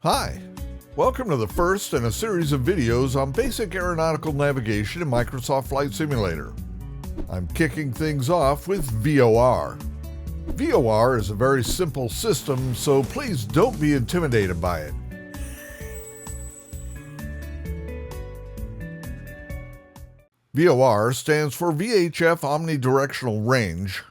Hi, welcome to the first in a series of videos on basic aeronautical navigation in Microsoft Flight Simulator. I'm kicking things off with VOR. VOR is a very simple system, so please don't be intimidated by it. VOR stands for VHF Omnidirectional Range.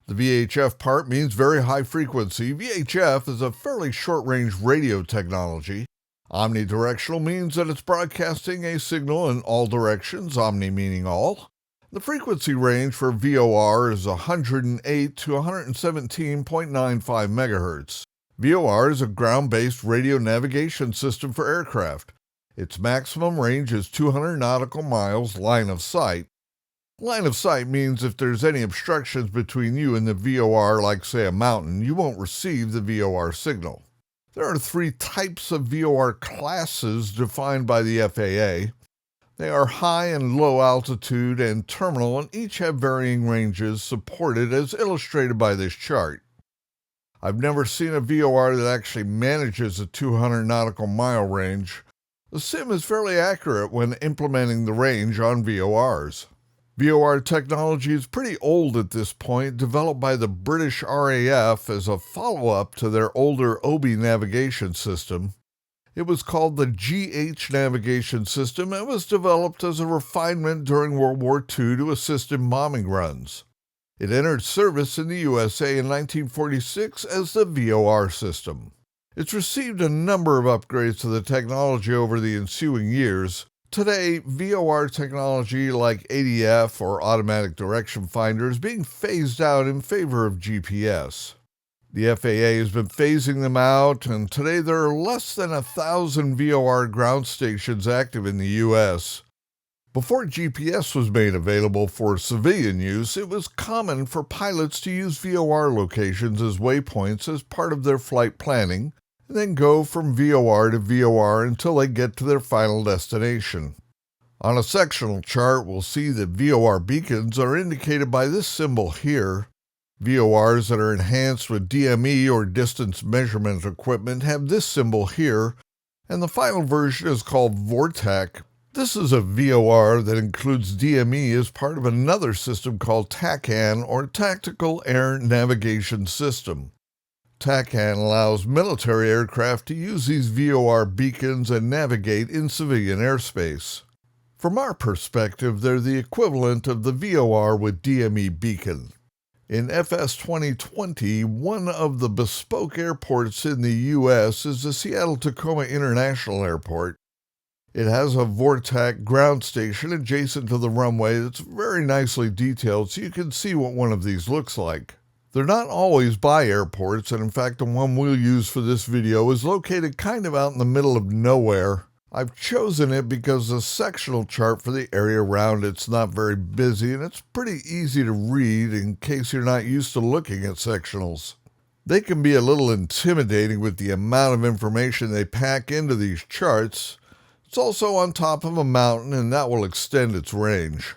The VHF part means very high frequency. VHF is a fairly short-range radio technology. Omnidirectional means that it's broadcasting a signal in all directions, omni meaning all. The frequency range for VOR is 108 to 117.95 MHz. VOR is a ground-based radio navigation system for aircraft. Its maximum range is 200 nautical miles line of sight. Line of sight means if there's any obstructions between you and the VOR, like say a mountain, you won't receive the VOR signal. There are three types of VOR classes defined by the FAA. They are high and low altitude and terminal, and each have varying ranges supported as illustrated by this chart. I've never seen a VOR that actually manages a 200 nautical mile range. The sim is fairly accurate when implementing the range on VORs. VOR technology is pretty old at this point, developed by the British RAF as a follow-up to their older OBI navigation system. It was called the GH navigation system and was developed as a refinement during World War II to assist in bombing runs. It entered service in the USA in 1946 as the VOR system. It's received a number of upgrades to the technology over the ensuing years. Today, VOR technology like ADF or automatic direction finder is being phased out in favor of GPS. The FAA has been phasing them out, and today there are less than 1,000 VOR ground stations active in the U.S. Before GPS was made available for civilian use, it was common for pilots to use VOR locations as waypoints as part of their flight planning, and then go from VOR to VOR until they get to their final destination. On a sectional chart, we'll see that VOR beacons are indicated by this symbol here. VORs that are enhanced with DME or distance measurement equipment have this symbol here, and the final version is called VORTAC. This is a VOR that includes DME as part of another system called TACAN, or Tactical Air Navigation System. TACAN allows military aircraft to use these VOR beacons and navigate in civilian airspace. From our perspective, they're the equivalent of the VOR with DME beacon. In FS 2020, one of the bespoke airports in the U.S. is the Seattle-Tacoma International Airport. It has a VORTAC ground station adjacent to the runway that's very nicely detailed so you can see what one of these looks like. They're not always by airports, and in fact the one we'll use for this video is located kind of out in the middle of nowhere. I've chosen it because the sectional chart for the area around it's not very busy, and it's pretty easy to read in case you're not used to looking at sectionals. They can be a little intimidating with the amount of information they pack into these charts. It's also on top of a mountain, and that will extend its range.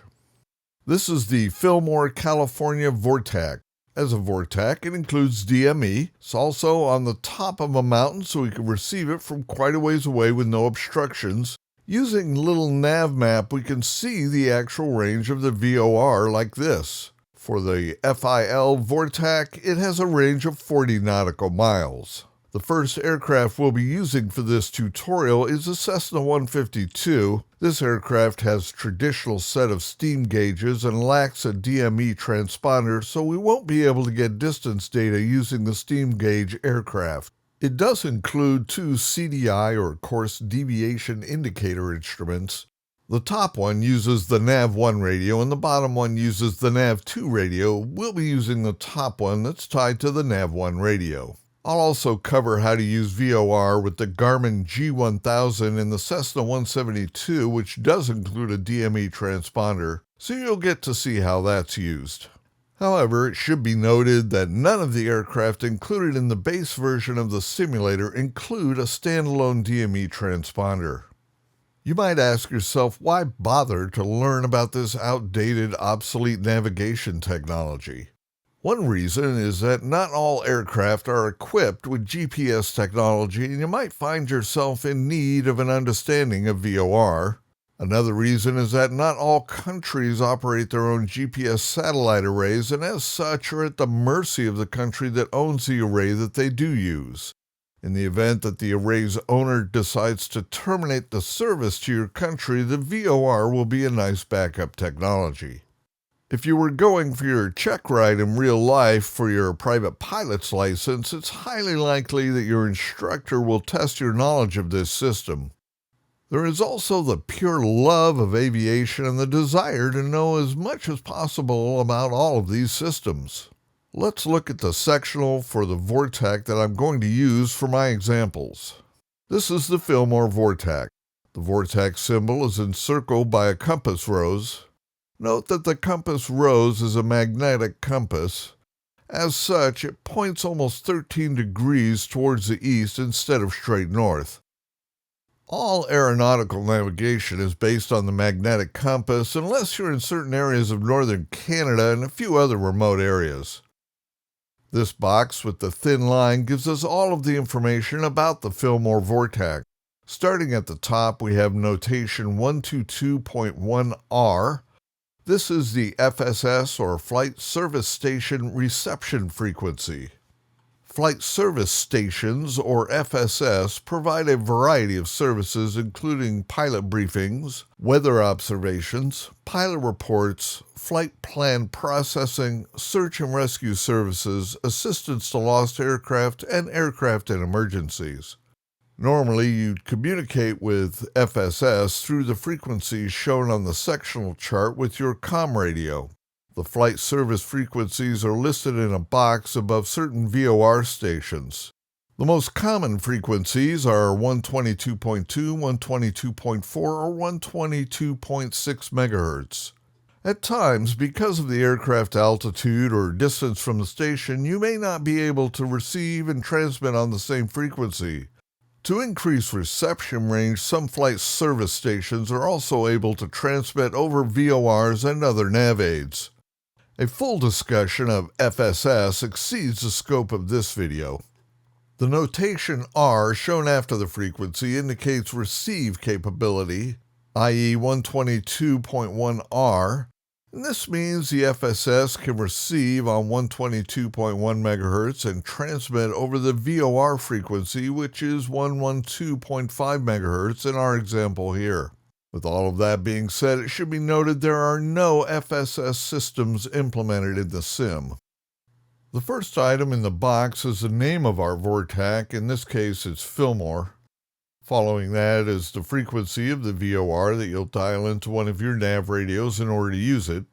This is the Fillmore, California VORTAC. As a VORTAC, it includes DME. It's also on the top of a mountain, so we can receive it from quite a ways away with no obstructions. Using little nav map, we can see the actual range of the VOR like this. For the FIL VORTAC, it has a range of 40 nautical miles. The first aircraft we'll be using for this tutorial is the Cessna 152. This aircraft has a traditional set of steam gauges and lacks a DME transponder, so we won't be able to get distance data using the steam gauge aircraft. It does include two CDI or course deviation indicator instruments. The top one uses the NAV1 radio and the bottom one uses the NAV2 radio. We'll be using the top one that's tied to the NAV1 radio. I'll also cover how to use VOR with the Garmin G1000 and the Cessna 172, which does include a DME transponder, so you'll get to see how that's used. However, it should be noted that none of the aircraft included in the base version of the simulator include a standalone DME transponder. You might ask yourself, why bother to learn about this outdated, obsolete navigation technology? One reason is that not all aircraft are equipped with GPS technology, and you might find yourself in need of an understanding of VOR. Another reason is that not all countries operate their own GPS satellite arrays, and as such are at the mercy of the country that owns the array that they do use. In the event that the array's owner decides to terminate the service to your country, the VOR will be a nice backup technology. If you were going for your check ride in real life for your private pilot's license, it's highly likely that your instructor will test your knowledge of this system. There is also the pure love of aviation and the desire to know as much as possible about all of these systems. Let's look at the sectional for the VORTAC that I'm going to use for my examples. This is the Fillmore VORTAC. The VORTAC symbol is encircled by a compass rose. Note that the compass rose is a magnetic compass. As such, it points almost 13 degrees towards the east instead of straight north. All aeronautical navigation is based on the magnetic compass unless you're in certain areas of northern Canada and a few other remote areas. This box with the thin line gives us all of the information about the Fillmore VORTAC. Starting at the top, we have notation 122.1R. This is the FSS, or Flight Service Station Reception Frequency. Flight Service Stations, or FSS, provide a variety of services including pilot briefings, weather observations, pilot reports, flight plan processing, search and rescue services, assistance to lost aircraft, and aircraft in emergencies. Normally, you'd communicate with FSS through the frequencies shown on the sectional chart with your comm radio. The flight service frequencies are listed in a box above certain VOR stations. The most common frequencies are 122.2, 122.4, or 122.6 MHz. At times, because of the aircraft altitude or distance from the station, you may not be able to receive and transmit on the same frequency. To increase reception range, some flight service stations are also able to transmit over VORs and other nav aids. A full discussion of FSS exceeds the scope of this video. The notation R shown after the frequency indicates receive capability, i.e. 122.1R, and this means the FSS can receive on 122.1 MHz and transmit over the VOR frequency, which is 112.5 MHz in our example here. With all of that being said, it should be noted there are no FSS systems implemented in the sim. The first item in the box is the name of our VORTAC, in this case it's Fillmore. Following that is the frequency of the VOR that you'll dial into one of your nav radios in order to use it.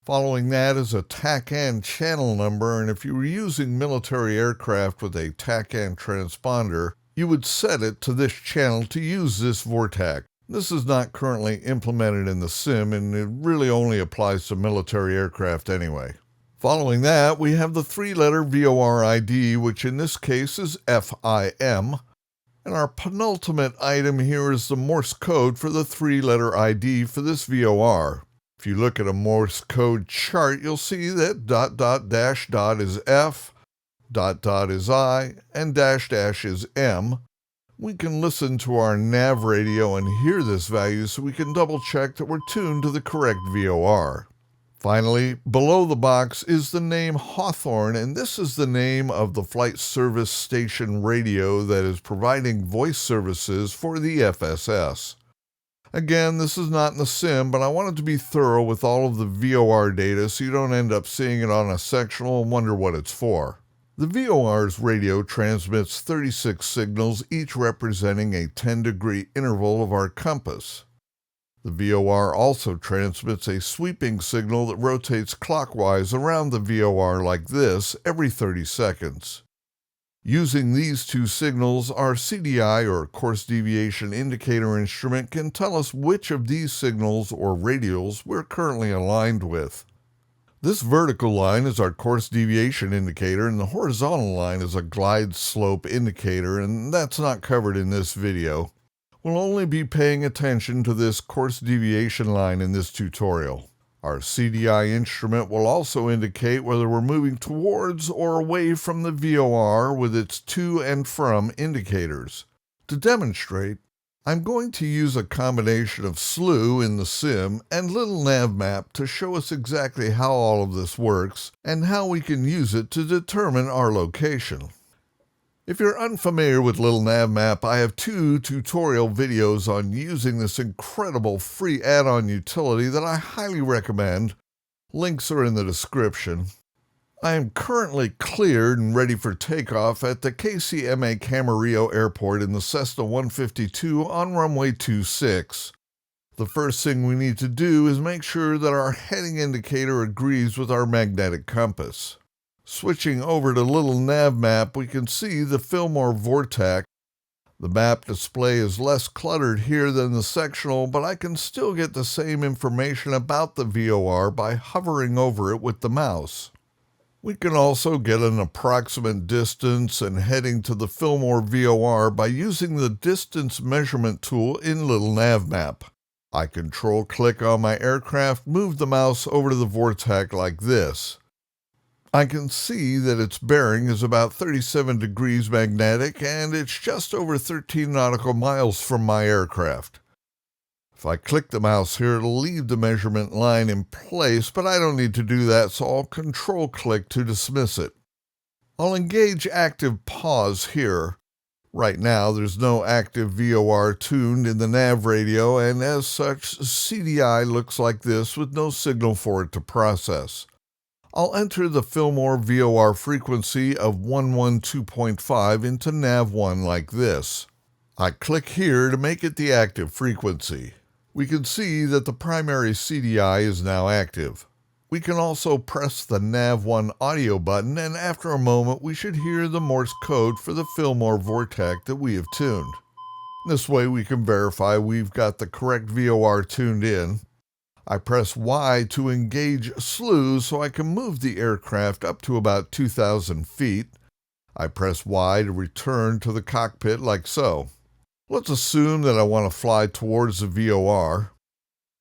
Following that is a TACAN channel number, and if you were using military aircraft with a TACAN transponder, you would set it to this channel to use this VORTAC. This is not currently implemented in the sim, and it really only applies to military aircraft anyway. Following that, we have the three-letter VOR ID, which in this case is FIM. And our penultimate item here is the Morse code for the three-letter ID for this VOR. If you look at a Morse code chart, you'll see that ... is F, ... is I, and ... is M. We can listen to our nav radio and hear this value so we can double check that we're tuned to the correct VOR. Finally, below the box is the name Hawthorne, and this is the name of the flight service station radio that is providing voice services for the FSS. Again, this is not in the sim, but I wanted to be thorough with all of the VOR data so you don't end up seeing it on a sectional and wonder what it's for. The VOR's radio transmits 36 signals, each representing a 10-degree interval of our compass. The VOR also transmits a sweeping signal that rotates clockwise around the VOR like this every 30 seconds. Using these two signals, our CDI, or course deviation indicator instrument, can tell us which of these signals or radials we're currently aligned with. This vertical line is our course deviation indicator, and the horizontal line is a glide slope indicator, and that's not covered in this video. We'll only be paying attention to this course deviation line in this tutorial. Our CDI instrument will also indicate whether we're moving towards or away from the VOR with its to and from indicators. To demonstrate, I'm going to use a combination of SLU in the sim and Little Nav Map to show us exactly how all of this works and how we can use it to determine our location. If you're unfamiliar with Little Nav Map, I have 2 tutorial videos on using this incredible free add-on utility that I highly recommend. Links are in the description. I am currently cleared and ready for takeoff at the KCMA Camarillo Airport in the Cessna 152 on runway 26. The first thing we need to do is make sure that our heading indicator agrees with our magnetic compass. Switching over to Little Nav Map, we can see the Fillmore VORTAC. The map display is less cluttered here than the sectional, but I can still get the same information about the VOR by hovering over it with the mouse. We can also get an approximate distance and heading to the Fillmore VOR by using the distance measurement tool in Little Nav Map. I control-click on my aircraft, move the mouse over to the VORTAC like this. I can see that its bearing is about 37 degrees magnetic and it's just over 13 nautical miles from my aircraft. If I click the mouse here, it'll leave the measurement line in place, but I don't need to do that, so I'll control-click to dismiss it. I'll engage active pause here. Right now, there's no active VOR tuned in the nav radio, and as such, CDI looks like this with no signal for it to process. I'll enter the Fillmore VOR frequency of 112.5 into nav1 like this. I click here to make it the active frequency. We can see that the primary CDI is now active. We can also press the nav1 audio button, and after a moment we should hear the Morse code for the Fillmore VORTAC that we have tuned. This way we can verify we've got the correct VOR tuned in. I press Y to engage SLU so I can move the aircraft up to about 2,000 feet. I press Y to return to the cockpit like so. Let's assume that I want to fly towards the VOR.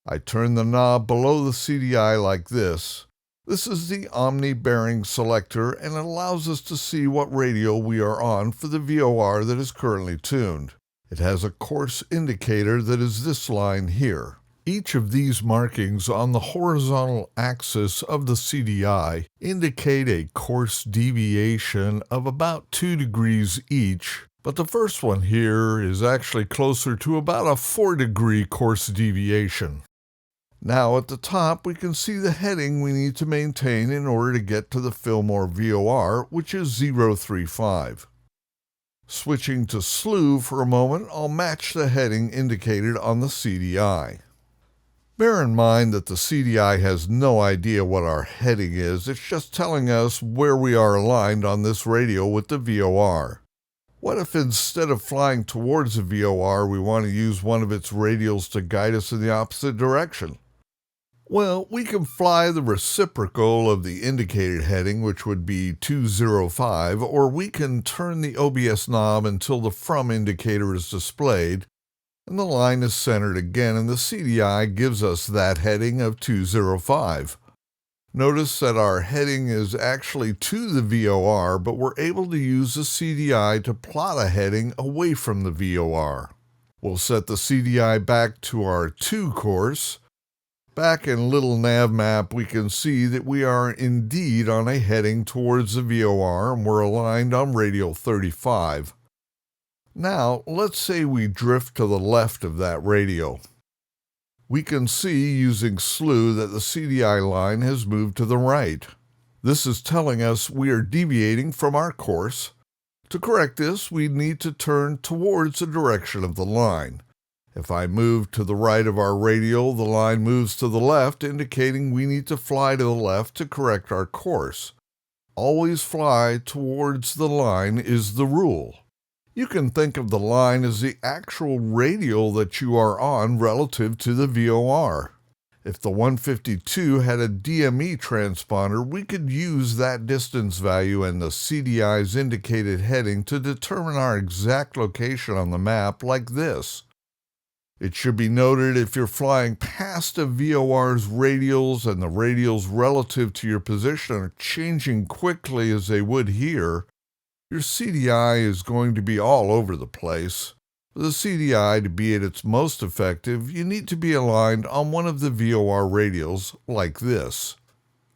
I turn the knob below the CDI like this. This is the Omni bearing selector and it allows us to see what radio we are on for the VOR that is currently tuned. It has a course indicator that is this line here. Each of these markings on the horizontal axis of the CDI indicate a course deviation of about 2 degrees each, but the first one here is actually closer to about a 4-degree course deviation. Now at the top we can see the heading we need to maintain in order to get to the Fillmore VOR, which is 035. Switching to SLU for a moment, I'll match the heading indicated on the CDI. Bear in mind that the CDI has no idea what our heading is, it's just telling us where we are aligned on this radio with the VOR. What if instead of flying towards the VOR, we want to use one of its radials to guide us in the opposite direction? Well, we can fly the reciprocal of the indicated heading, which would be 205, or we can turn the OBS knob until the from indicator is displayed, and the line is centered again, and the CDI gives us that heading of 205. Notice that our heading is actually to the VOR, but we're able to use the CDI to plot a heading away from the VOR. We'll set the CDI back to our to course. Back in Little Nav Map, we can see that we are indeed on a heading towards the VOR, and we're aligned on radial 35. Now, let's say we drift to the left of that radio. We can see using SLU that the CDI line has moved to the right. This is telling us we are deviating from our course. To correct this, we need to turn towards the direction of the line. If I move to the right of our radial, the line moves to the left, indicating we need to fly to the left to correct our course. Always fly towards the line is the rule. You can think of the line as the actual radial that you are on relative to the VOR. If the 152 had a DME transponder, we could use that distance value and the CDI's indicated heading to determine our exact location on the map like this. It should be noted if you're flying past a VOR's radials and the radials relative to your position are changing quickly as they would here, your CDI is going to be all over the place. For the CDI to be at its most effective, you need to be aligned on one of the VOR radials like this.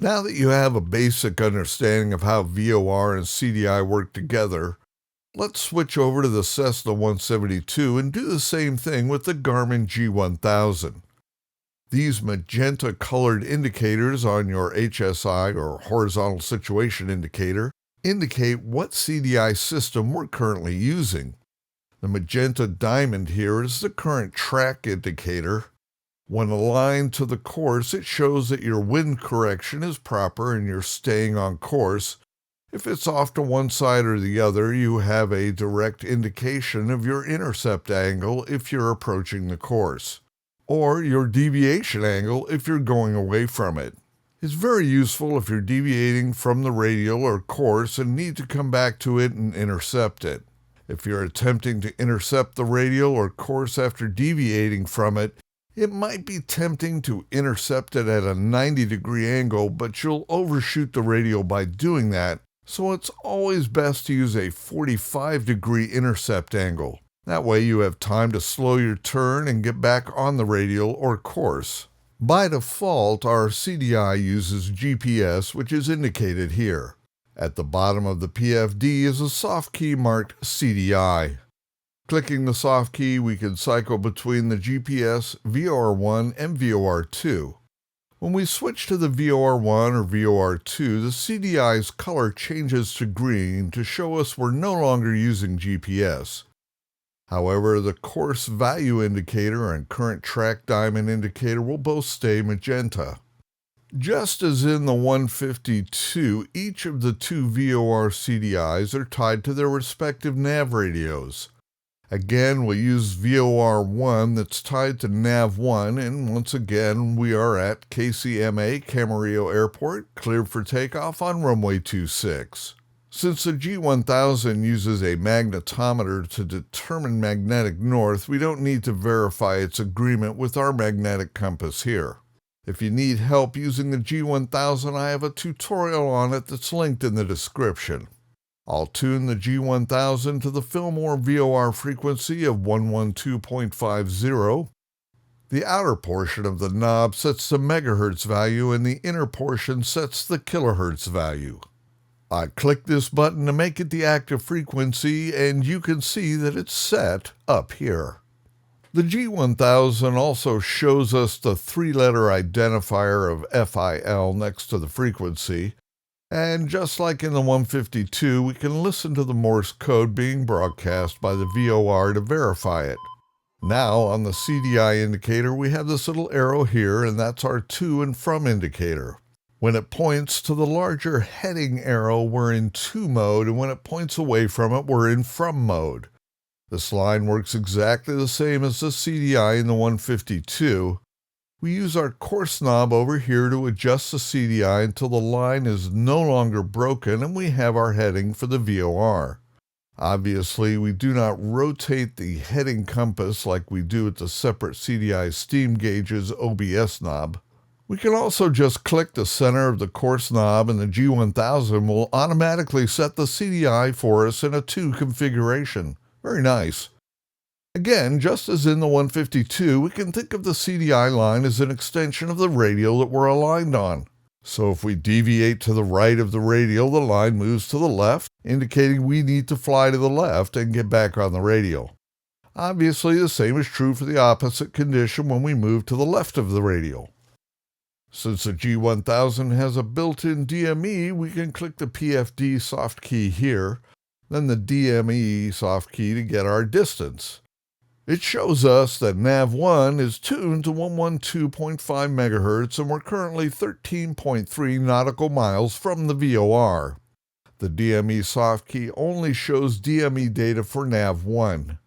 Now that you have a basic understanding of how VOR and CDI work together, let's switch over to the Cessna 172 and do the same thing with the Garmin G1000. These magenta-colored indicators on your HSI or horizontal situation indicator indicate what CDI system we're currently using. The magenta diamond here is the current track indicator. When aligned to the course, it shows that your wind correction is proper and you're staying on course. If it's off to one side or the other, you have a direct indication of your intercept angle if you're approaching the course, or your deviation angle if you're going away from it. It's very useful if you're deviating from the radial or course and need to come back to it and intercept it. If you're attempting to intercept the radial or course after deviating from it, it might be tempting to intercept it at a 90-degree angle, but you'll overshoot the radial by doing that, so it's always best to use a 45-degree intercept angle. That way you have time to slow your turn and get back on the radial or course. By default, our CDI uses GPS, which is indicated here. At the bottom of the PFD is a soft key marked CDI. Clicking the soft key, we can cycle between the GPS, VOR1, and VOR2. When we switch to the VOR1 or VOR2, the CDI's color changes to green to show us we're no longer using GPS. However, the course value indicator and current track diamond indicator will both stay magenta. Just as in the 152, each of the two VOR CDIs are tied to their respective nav radios. Again, we'll use VOR1 that's tied to NAV1, and once again, we are at KCMA Camarillo Airport, cleared for takeoff on runway 26. Since the G1000 uses a magnetometer to determine magnetic north, we don't need to verify its agreement with our magnetic compass here. If you need help using the G1000, I have a tutorial on it that's linked in the description. I'll tune the G1000 to the Fillmore VOR frequency of 112.50. The outer portion of the knob sets the megahertz value and the inner portion sets the kilohertz value. I click this button to make it the active frequency, and you can see that it's set up here. The G1000 also shows us the three-letter identifier of FIL next to the frequency. And just like in the 152, we can listen to the Morse code being broadcast by the VOR to verify it. Now, on the CDI indicator, we have this little arrow here, and that's our to and from indicator. When it points to the larger heading arrow, we're in to mode, and when it points away from it, we're in from mode. This line works exactly the same as the CDI in the 152. We use our course knob over here to adjust the CDI until the line is no longer broken and we have our heading for the VOR. Obviously, we do not rotate the heading compass like we do with the separate CDI steam gauge's OBS knob. We can also just click the center of the course knob and the G1000 will automatically set the CDI for us in a 2 configuration. Very nice. Again, just as in the 152, we can think of the CDI line as an extension of the radial that we're aligned on. So if we deviate to the right of the radial, the line moves to the left, indicating we need to fly to the left and get back on the radial. Obviously, the same is true for the opposite condition when we move to the left of the radial. Since the G1000 has a built-in DME, we can click the PFD soft key here, then the DME soft key to get our distance. It shows us that NAV1 is tuned to 112.5 MHz and we're currently 13.3 nautical miles from the VOR. The DME soft key only shows DME data for NAV1.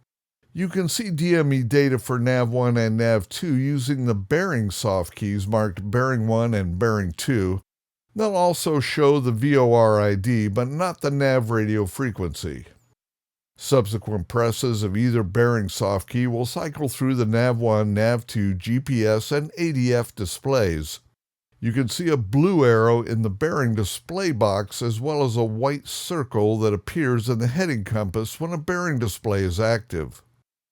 You can see DME data for NAV1 and NAV2 using the bearing soft keys marked bearing 1 and bearing 2. They'll also show the VOR ID but not the NAV radio frequency. Subsequent presses of either bearing soft key will cycle through the NAV1, NAV2, GPS, and ADF displays. You can see a blue arrow in the bearing display box as well as a white circle that appears in the heading compass when a bearing display is active.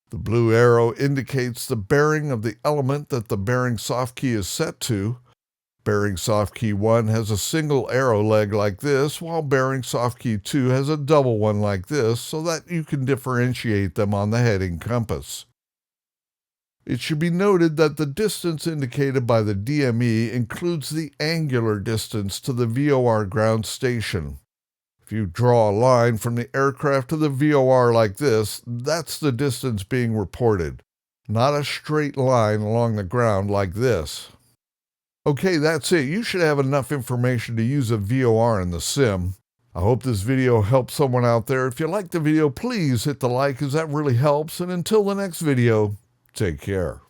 The blue arrow indicates the bearing of the element that the bearing soft key is set to. Bearing soft key 1 has a single arrow leg like this, while bearing soft key 2 has a double one like this, so that you can differentiate them on the heading compass. It should be noted that the distance indicated by the DME includes the angular distance to the VOR ground station. If you draw a line from the aircraft to the VOR like this, that's the distance being reported, not a straight line along the ground like this. Okay, that's it. You should have enough information to use a VOR in the sim. I hope this video helps someone out there. If you liked the video, please hit the like, as that really helps. And until the next video, take care.